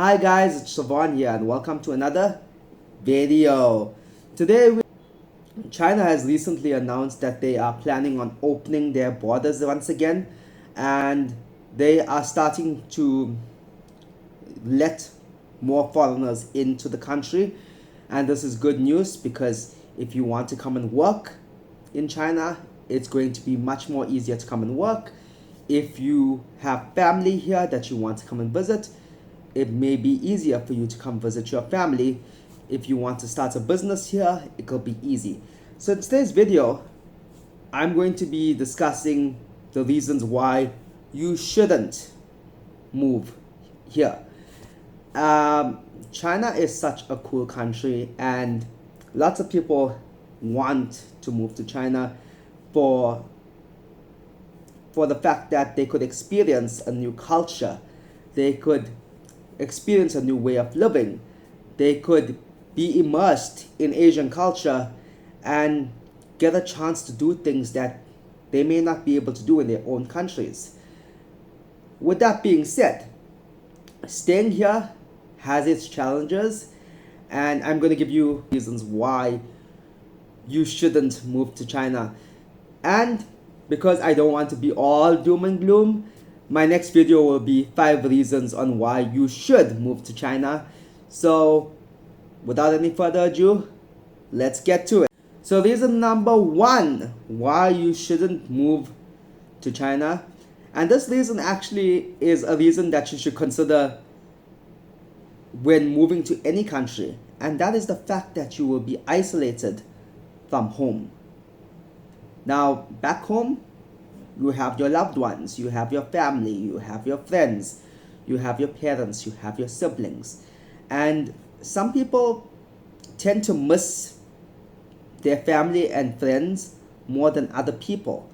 Hi guys, it's Siobhan here and welcome to another video. China has recently announced that they are planning on opening their borders once again, and they are starting to let more foreigners into the country. And this is good news because if you want to come and work in China, it's going to be much more easier to come and work. If you have family here that you want to come and visit, it may be easier for you to come visit your family. If you want to start a business here, it could be easy. So in today's video, I'm going to be discussing the reasons why you shouldn't move here. China is such a cool country, and lots of people want to move to China for the fact that they could experience a new culture. They could experience a new way of living. They could be immersed in Asian culture and get a chance to do things that they may not be able to do in their own countries. With that being said, staying here has its challenges, and I'm going to give you reasons why you shouldn't move to China. And because I don't want to be all doom and gloom, my next video will be 5 reasons on why you should move to China. So without any further ado, let's get to it. So reason number 1 why you shouldn't move to China, and this reason actually is a reason that you should consider when moving to any country, and that is the fact that you will be isolated from home. Now, back home, you have your loved ones, you have your family, you have your friends, you have your parents, you have your siblings. And some people tend to miss their family and friends more than other people,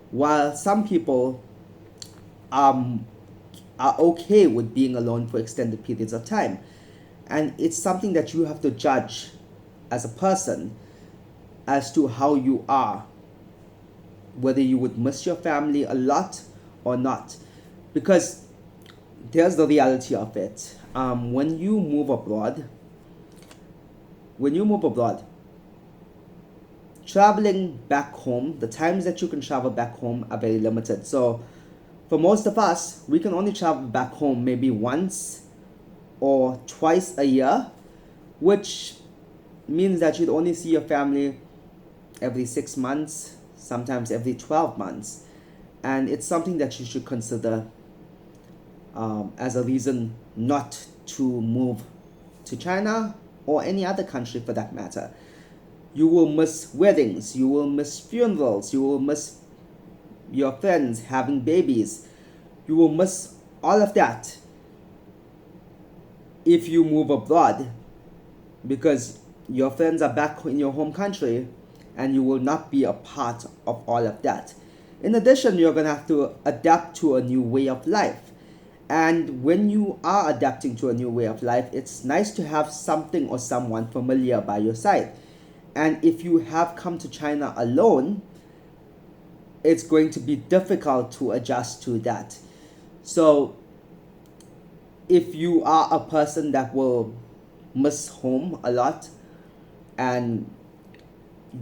while some people are okay with being alone for extended periods of time. And it's something that you have to judge as a person as to how you are, whether you would miss your family a lot or not. Because there's the reality of it. When you move abroad, traveling back home, the times that you can travel back home are very limited. So for most of us, we can only travel back home maybe once or twice a year, which means that you'd only see your family every 6 months, sometimes every 12 months. And it's something that you should consider as a reason not to move to China or any other country for that matter. You will miss weddings, you will miss funerals, you will miss your friends having babies. You will miss all of that if you move abroad, because your friends are back in your home country and you will not be a part of all of that. In addition, you're going to have to adapt to a new way of life. And when you are adapting to a new way of life, it's nice to have something or someone familiar by your side. And if you have come to China alone, it's going to be difficult to adjust to that. So if you are a person that will miss home a lot, and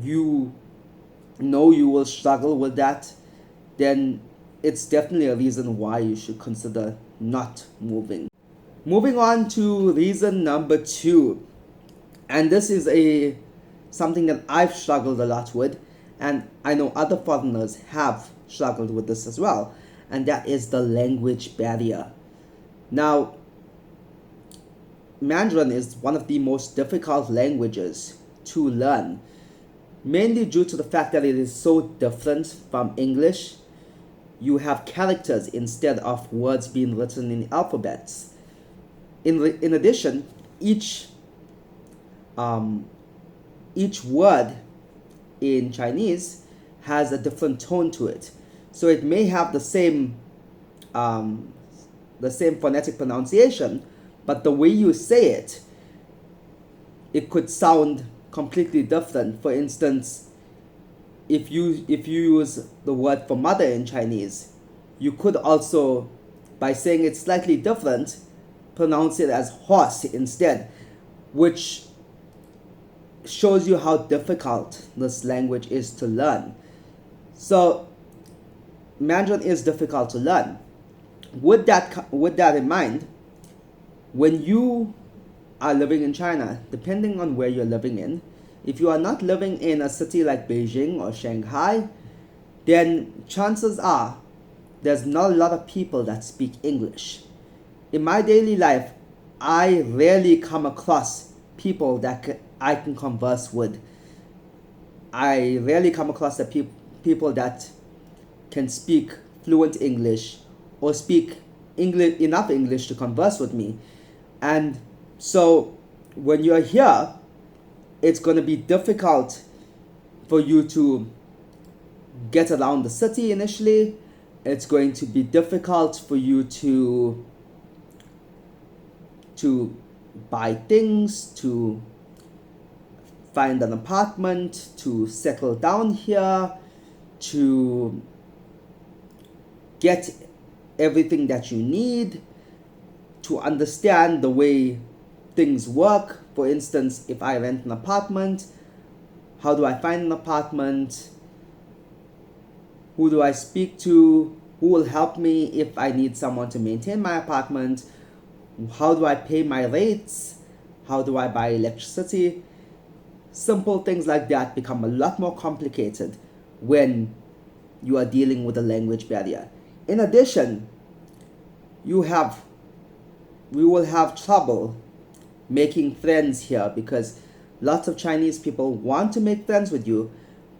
you know you will struggle with that, then it's definitely a reason why you should consider not moving. Moving on to reason number 2, and this is something that I've struggled a lot with, and I know other foreigners have struggled with this as well, and that is the language barrier. Now, Mandarin is one of the most difficult languages to learn, mainly due to the fact that it is so different from English. You have characters instead of words being written in alphabets. In addition, each word in Chinese has a different tone to it. So it may have the same phonetic pronunciation, but the way you say it, it could sound completely different. For instance, if you use the word for mother in Chinese, you could also, by saying it slightly different, pronounce it as horse instead, which shows you how difficult this language is to learn. So Mandarin is difficult to learn. With that in mind, when you are living in China, depending on where you're living in, if you are not living in a city like Beijing or Shanghai, then chances are there's not a lot of people that speak English. In my daily life, I rarely come across people that I can converse with. I rarely come across the people that can speak fluent English or speak enough English to converse with me. And so when you're here, it's going to be difficult for you to get around the city initially. It's going to be difficult for you to buy things, to find an apartment, to settle down here, to get everything that you need, to understand the way things work. For instance, if I rent an apartment, how do I find an apartment? Who do I speak to? Who will help me if I need someone to maintain my apartment? How do I pay my rates? How do I buy electricity? Simple things like that become a lot more complicated when you are dealing with a language barrier. In addition, we will have trouble making friends here because lots of Chinese people want to make friends with you,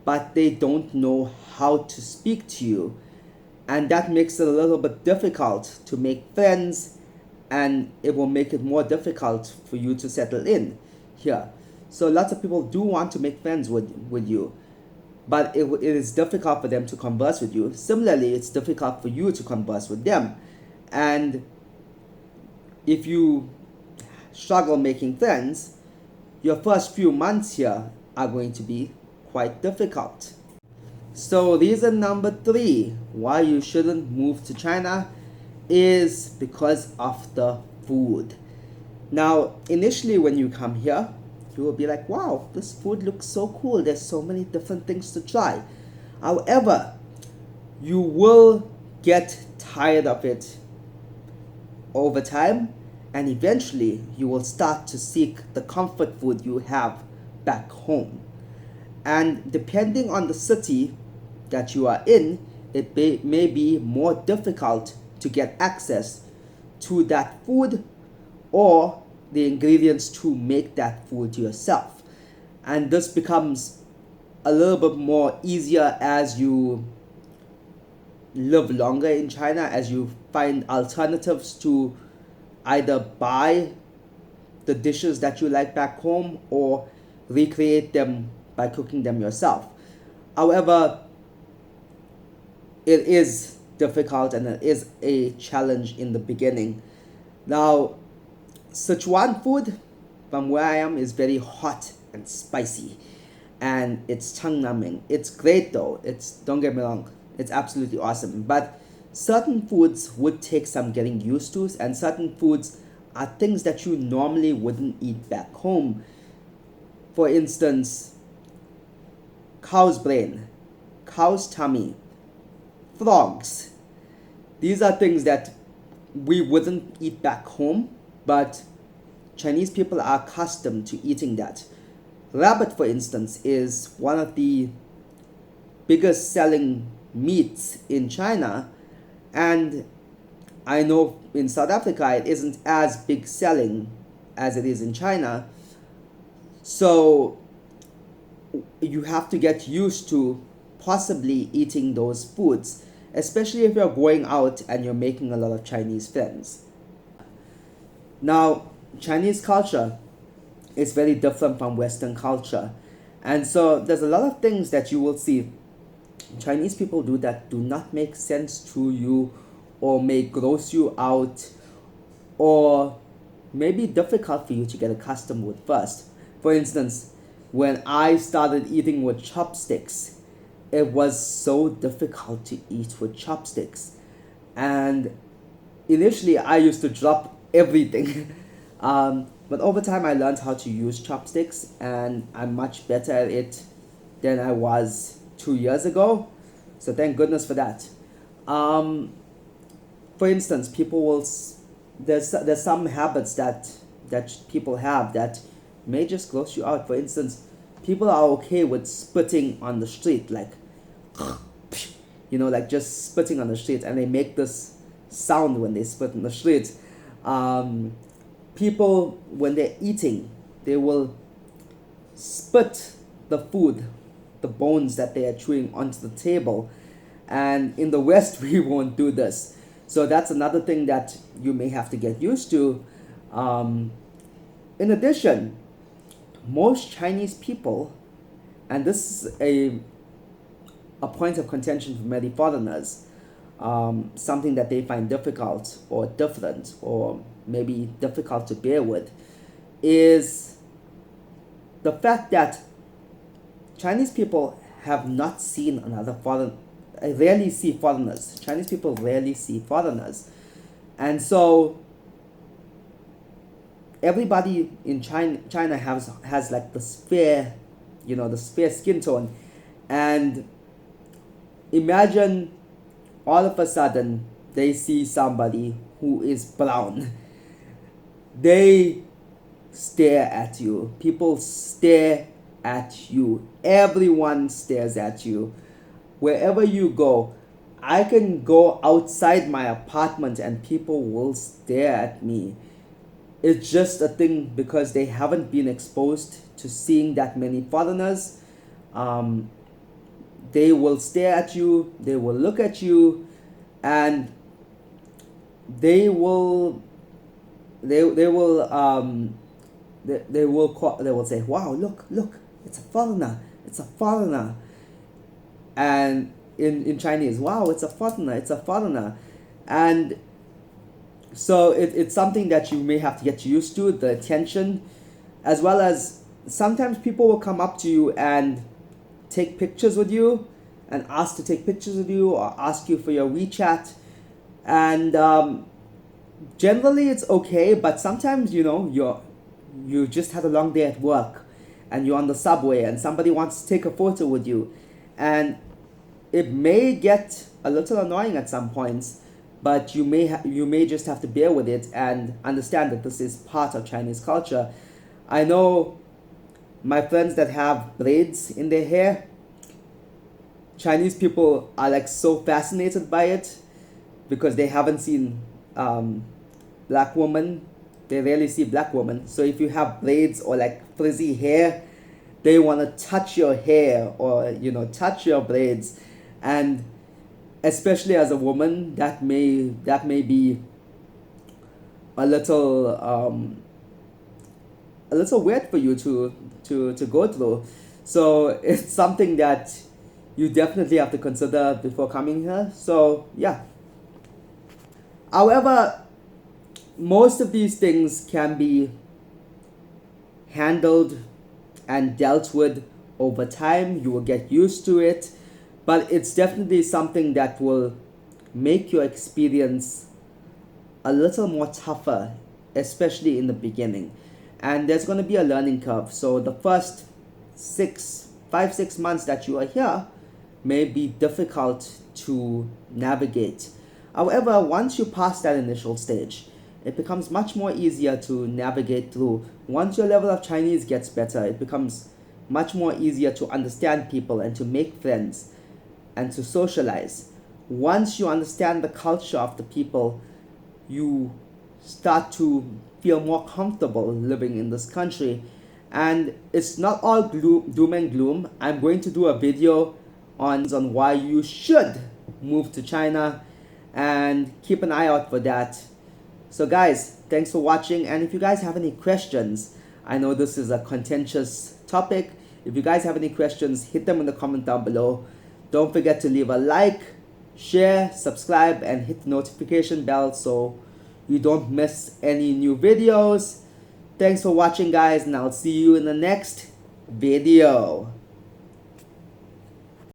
but they don't know how to speak to you. And that makes it a little bit difficult to make friends, and it will make it more difficult for you to settle in here. So lots of people do want to make friends with you, but it is difficult for them to converse with you. Similarly, it's difficult for you to converse with them. And if you struggle making friends, your first few months here are going to be quite difficult. So reason number 3 why you shouldn't move to China is because of the food. Now, initially when you come here, you will be like, wow, this food looks so cool. There's so many different things to try. However, you will get tired of it over time, and eventually you will start to seek the comfort food you have back home. And depending on the city that you are in, it may be more difficult to get access to that food or the ingredients to make that food yourself. And this becomes a little bit more easier as you live longer in China, as you find alternatives to either buy the dishes that you like back home or recreate them by cooking them yourself. However, it is difficult and it is a challenge in the beginning. Now, Sichuan food from where I am is very hot and spicy, and it's chang naming. It's great though. Don't get me wrong, it's absolutely awesome. But certain foods would take some getting used to, and certain foods are things that you normally wouldn't eat back home. For instance, cow's brain, cow's tummy, frogs. These are things that we wouldn't eat back home, but Chinese people are accustomed to eating that. Rabbit, for instance, is one of the biggest selling meats in China, and I know in South Africa it isn't as big selling as it is in China. So you have to get used to possibly eating those foods, especially if you're going out and you're making a lot of Chinese friends. Now, Chinese culture is very different from Western culture. And so there's a lot of things that you will see Chinese people do that do not make sense to you, or may gross you out, or may be difficult for you to get accustomed with first. For instance, when I started eating with chopsticks, it was so difficult to eat with chopsticks. And initially I used to drop everything. But over time, I learned how to use chopsticks, and I'm much better at it than I was 2 years ago. So thank goodness for that. Um, for instance, people will there's some habits that people have that may just gross you out. For instance, people are okay with spitting on the street, like like just spitting on the street, and they make this sound when they spit on the street. Um, People, when they're eating, they will spit the food, the bones that they are chewing, onto the table. And in the West, we won't do this. So that's another thing that you may have to get used to. Um, in addition, most Chinese people, and this is a point of contention for many foreigners, something that they find difficult or different or maybe difficult to bear with, is the fact that Chinese people have not seen another foreign, rarely see foreigners. Chinese people rarely see foreigners. And so everybody in China has like this fair, this fair skin tone. And imagine all of a sudden they see somebody who is brown. They stare at you. People stare at you. Everyone stares at you. Wherever you go, I can go outside my apartment and people will stare at me. It's just a thing because they haven't been exposed to seeing that many foreigners. They will stare at you, they will look at you, and they will say, wow, look, it's a foreigner. And in Chinese, wow, it's a foreigner. And so it's something that you may have to get used to, the attention, as well as sometimes people will come up to you and take pictures with you and ask to take pictures with you or ask you for your WeChat. And generally it's okay, but sometimes you just had a long day at work and you're on the subway and somebody wants to take a photo with you, and it may get a little annoying at some points, but you may just have to bear with it and understand that this is part of Chinese culture. I know my friends that have braids in their hair. Chinese people are like so fascinated by it because they haven't seen black women. They rarely see black women. So if you have braids or like frizzy hair, they want to touch your hair or touch your braids. And especially as a woman, that may be a little weird for you to go through. So it's something that you definitely have to consider before coming here. So yeah. However, most of these things can be handled and dealt with over time. You will get used to it, but it's definitely something that will make your experience a little more tougher, especially in the beginning. And there's going to be a learning curve. So the first 5-6 months that you are here may be difficult to navigate. However, once you pass that initial stage, it becomes much more easier to navigate through. Once your level of Chinese gets better, it becomes much more easier to understand people and to make friends and to socialize. Once you understand the culture of the people, you start to feel more comfortable living in this country. And it's not all doom and gloom. I'm going to do a video on why you should move to China, and keep an eye out for that. So guys, thanks for watching, and if you guys have any questions, I know this is a contentious topic. If you guys have any questions, hit them in the comment down below. Don't forget to leave a like, share, subscribe, and hit the notification bell so you don't miss any new videos. Thanks for watching guys, and I'll see you in the next video.